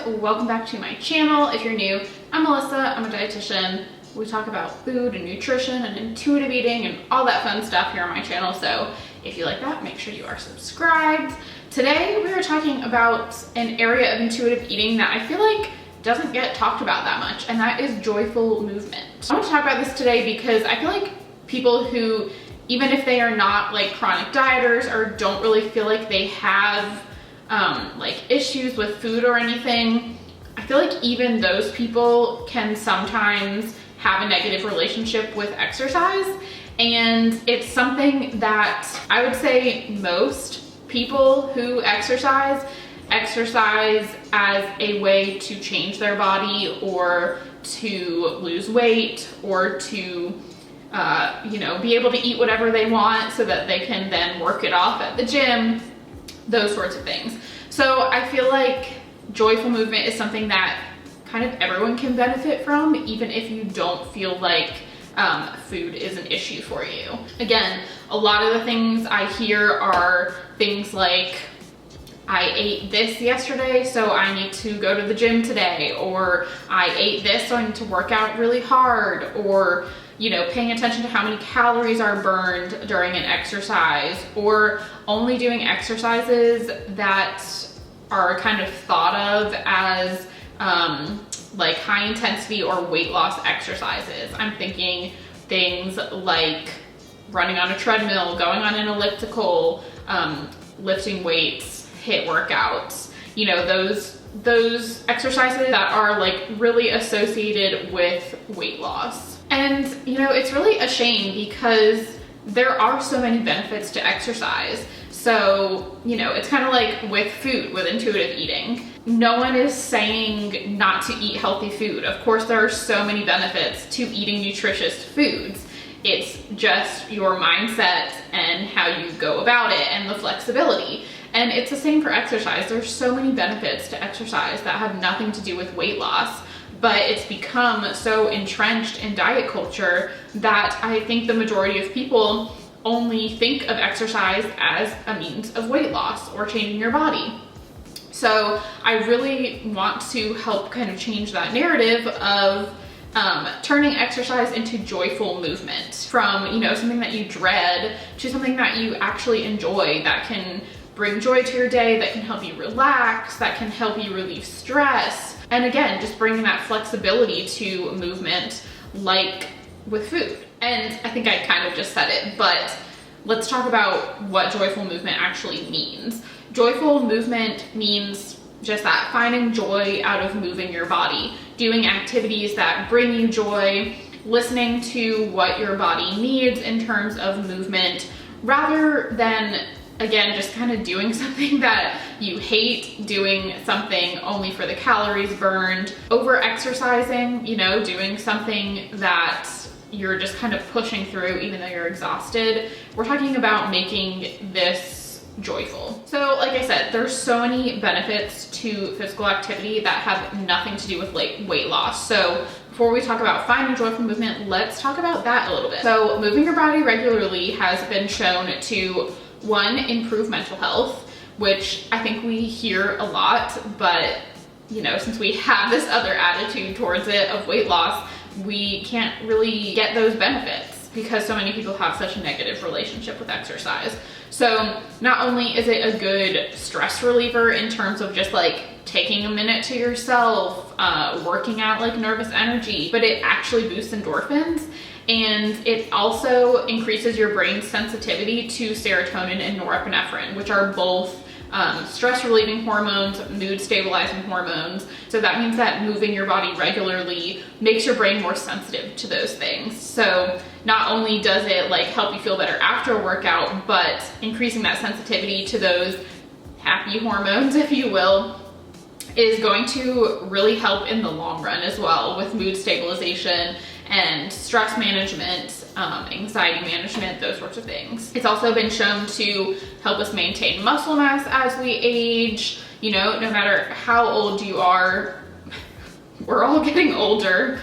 welcome back to my channel. If you're new, I'm Melissa, I'm a dietitian. We talk about food and nutrition and intuitive eating and all that fun stuff here on my channel. So if you like that, make sure you are subscribed. Today we are talking about an area of intuitive eating that I feel like doesn't get talked about that much, and that is joyful movement. I want to talk about this today because I feel like people who, even if they are not like chronic dieters or don't really feel like they have like issues with food or anything, I feel like even those people can sometimes have a negative relationship with exercise. And it's something that I would say most people who exercise as a way to change their body or to lose weight or to be able to eat whatever they want so that they can then work it off at the gym, those sorts of things. So I feel like joyful movement is something that kind of everyone can benefit from, even if you don't feel like food is an issue for you. Again, a lot of the things I hear are things like, I ate this yesterday, so I need to go to the gym today, or I ate this, so I need to work out really hard, or paying attention to how many calories are burned during an exercise, or only doing exercises that are kind of thought of as like high intensity or weight loss exercises. I'm thinking things like running on a treadmill, going on an elliptical, lifting weights, HIIT workouts, those exercises that are like really associated with weight loss. And it's really a shame because there are so many benefits to exercise. So, it's kind of like with food, with intuitive eating. No one is saying not to eat healthy food. Of course, there are so many benefits to eating nutritious foods. It's just your mindset and how you go about it and the flexibility. And it's the same for exercise. There's so many benefits to exercise that have nothing to do with weight loss, but it's become so entrenched in diet culture that I think the majority of people only think of exercise as a means of weight loss or changing your body. So I really want to help kind of change that narrative of turning exercise into joyful movement, from something that you dread to something that you actually enjoy, that can bring joy to your day, that can help you relax, that can help you relieve stress. And again, just bringing that flexibility to movement like with food. And I think I kind of just said it, but let's talk about what joyful movement actually means. Joyful movement means just that, finding joy out of moving your body, doing activities that bring you joy, listening to what your body needs in terms of movement, rather than, again, just kind of doing something that you hate, doing something only for the calories burned, over exercising, doing something that you're just kind of pushing through even though you're exhausted. We're talking about making this joyful. So like I said, there's so many benefits to physical activity that have nothing to do with weight loss. So before we talk about finding joyful movement, let's talk about that a little bit. So moving your body regularly has been shown to, one, improve mental health, which I think we hear a lot, but since we have this other attitude towards it of weight loss, we can't really get those benefits because so many people have such a negative relationship with exercise. So not only is it a good stress reliever in terms of just like taking a minute to yourself, working out like nervous energy, but it actually boosts endorphins. And it also increases your brain's sensitivity to serotonin and norepinephrine, which are both stress relieving hormones, mood stabilizing hormones. So that means that moving your body regularly makes your brain more sensitive to those things. So not only does it like help you feel better after a workout, but increasing that sensitivity to those happy hormones, if you will, is going to really help in the long run as well with mood stabilization and stress management, anxiety management, those sorts of things. It's also been shown to help us maintain muscle mass as we age. No matter how old you are, we're all getting older.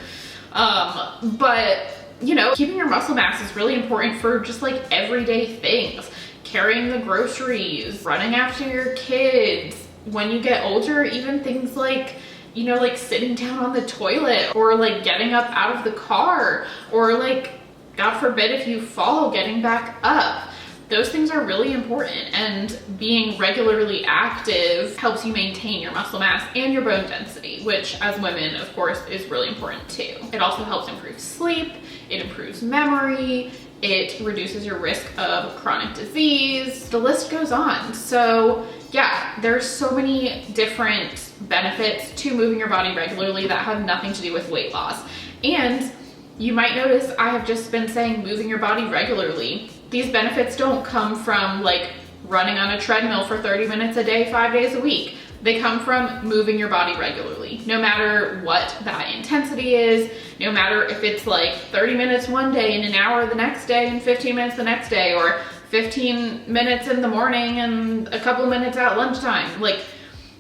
But keeping your muscle mass is really important for just like everyday things. Carrying the groceries, running after your kids. When you get older, even things like you know, like sitting down on the toilet, or like getting up out of the car, or like, God forbid, if you fall, getting back up. Those things are really important, and being regularly active helps you maintain your muscle mass and your bone density, which as women, of course, is really important too. It also helps improve sleep, it improves memory, it reduces your risk of chronic disease, the list goes on. So yeah, there's so many different benefits to moving your body regularly that have nothing to do with weight loss. And you might notice I have just been saying moving your body regularly. These benefits don't come from like running on a treadmill for 30 minutes a day, 5 days a week. They come from moving your body regularly, no matter what that intensity is, no matter if it's like 30 minutes one day and an hour the next day and 15 minutes the next day, or 15 minutes in the morning and a couple minutes at lunchtime. Like,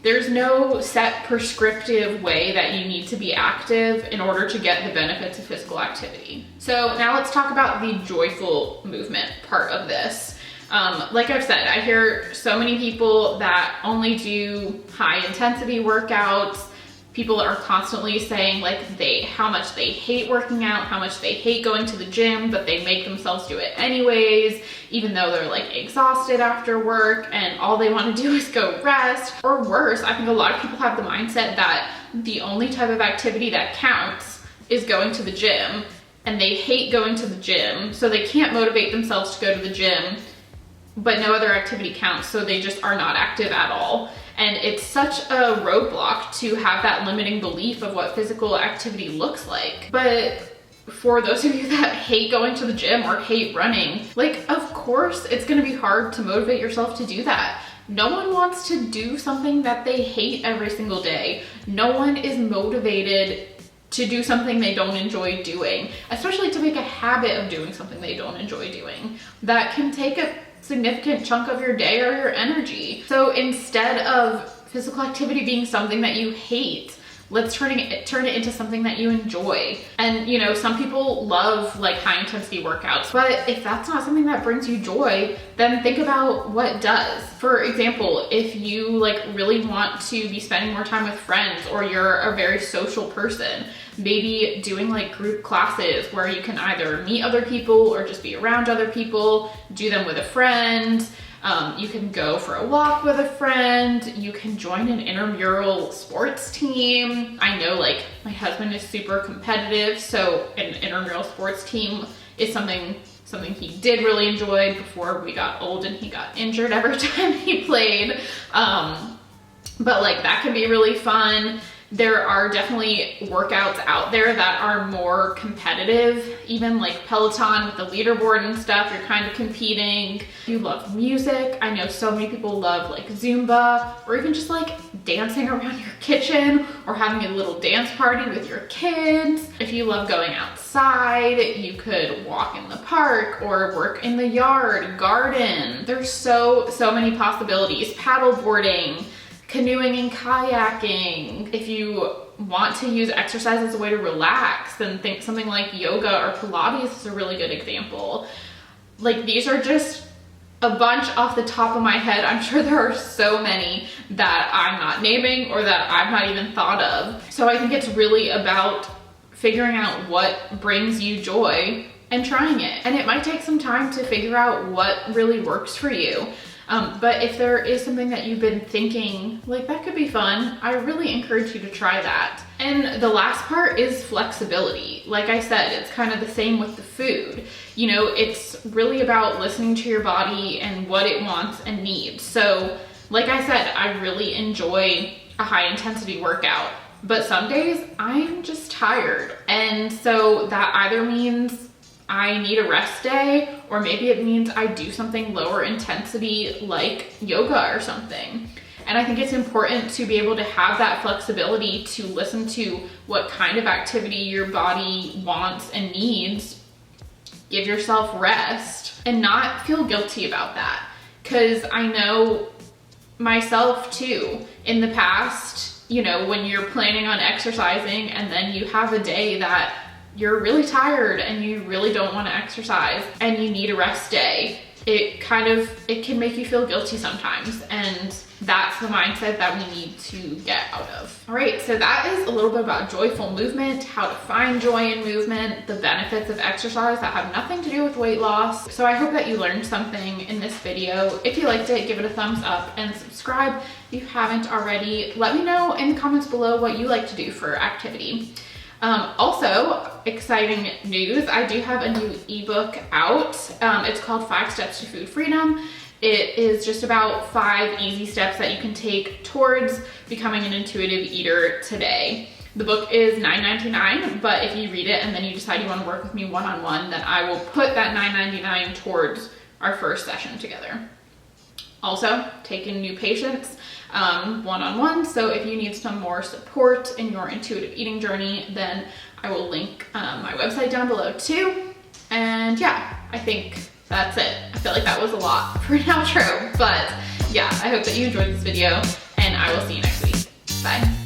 there's no set prescriptive way that you need to be active in order to get the benefits of physical activity. So now let's talk about the joyful movement part of this. Like I've said, I hear so many people that only do high intensity workouts. People are constantly saying like how much they hate working out, how much they hate going to the gym, but they make themselves do it anyways, even though they're like exhausted after work and all they want to do is go rest. Or worse, I think a lot of people have the mindset that the only type of activity that counts is going to the gym, and they hate going to the gym, so they can't motivate themselves to go to the gym, but no other activity counts, so they just are not active at all. And it's such a roadblock to have that limiting belief of what physical activity looks like. But for those of you that hate going to the gym or hate running, like, of course it's gonna be hard to motivate yourself to do that. No one wants to do something that they hate every single day. No one is motivated to do something they don't enjoy doing, especially to make a habit of doing something they don't enjoy doing. That can take a significant chunk of your day or your energy. So instead of physical activity being something that you hate, let's turn it into something that you enjoy. And you know, some people love like high intensity workouts, but if that's not something that brings you joy, then think about what does. For example, if you like really want to be spending more time with friends, or you're a very social person, maybe doing like group classes where you can either meet other people or just be around other people, do them with a friend. You can go for a walk with a friend. You can join an intramural sports team. I know like my husband is super competitive, so an intramural sports team is something he did really enjoy before we got old and he got injured every time he played. But like that can be really fun. There are definitely workouts out there that are more competitive, even like Peloton with the leaderboard and stuff, you're kind of competing. If you love music, I know so many people love like Zumba, or even just like dancing around your kitchen, or having a little dance party with your kids. If you love going outside, you could walk in the park or work in the yard, garden. There's so many possibilities. Paddle boarding, canoeing and kayaking. If you want to use exercise as a way to relax, then think something like yoga or Pilates is a really good example. Like, these are just a bunch off the top of my head. I'm sure there are so many that I'm not naming or that I've not even thought of. So I think it's really about figuring out what brings you joy and trying it. And it might take some time to figure out what really works for you. But if there is something that you've been thinking, like that could be fun, I really encourage you to try that. And the last part is flexibility. Like I said, it's kind of the same with the food. You know, it's really about listening to your body and what it wants and needs. So like I said, I really enjoy a high intensity workout, but some days I'm just tired. And so that either means I need a rest day, or maybe it means I do something lower intensity like yoga or something. And I think it's important to be able to have that flexibility to listen to what kind of activity your body wants and needs, give yourself rest, and not feel guilty about that. Because I know myself too, in the past, you know, when you're planning on exercising and then you have a day that you're really tired and you really don't want to exercise and you need a rest day, it can make you feel guilty sometimes, and that's the mindset that we need to get out of. All right, so that is a little bit about joyful movement, how to find joy in movement, the benefits of exercise that have nothing to do with weight loss. So I hope that you learned something in this video. If you liked it, give it a thumbs up and subscribe if you haven't already. Let me know in the comments below what you like to do for activity. Also, exciting news, I do have a new ebook out. It's called 5 Steps to Food Freedom. It is just about 5 easy steps that you can take towards becoming an intuitive eater today. The book is $9.99, but if you read it and then you decide you want to work with me one-on-one, then I will put that $9.99 towards our first session together. Also, taking new patients one-on-one, so if you need some more support in your intuitive eating journey, then I will link my website down below too. And yeah, I think that's it. I feel like that was a lot for an outro, but yeah, I hope that you enjoyed this video, and I will see you next week. Bye.